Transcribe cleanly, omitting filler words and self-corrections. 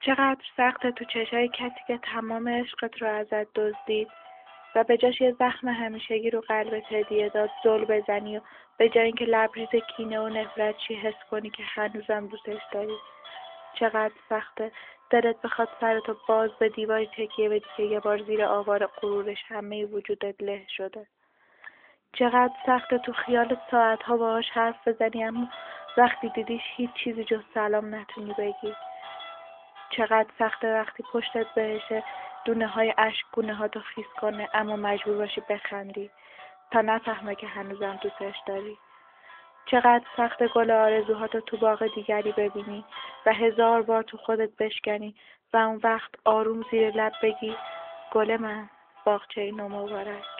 چقدر سخته تو چشای کسی که تمام عشقت رو ازت دزدید و به جاش یه زخم همیشگی رو قلبت هدیه داد زل بزنی و به جای اینکه لبریز کینه و نفرت چی حس کنی که هنوزم دوستش داری. چقدر سخته دلت بخواد سرتو باز به دیواری تکیه بدی که یه بار زیر آوار غرورش همه وجودت له شده. چقدر سخته تو خیال ساعتها باهاش حرف بزنی اما وقتی دیدیش هیچ چیزی جز سلام نتونی بگی. چقدر سخته وقتی پشتت بهشه دونه های اشک گونه ها تو خیس کنه اما مجبور باشی بخندی تا نفهمه که هنوزم دوستش داری. چقدر سخته گل آرزوهاتو تو باغ دیگری ببینی و 1000 بار تو خودت بشکنی و اون وقت آروم زیر لب بگی گل من باغچه نو مبارک.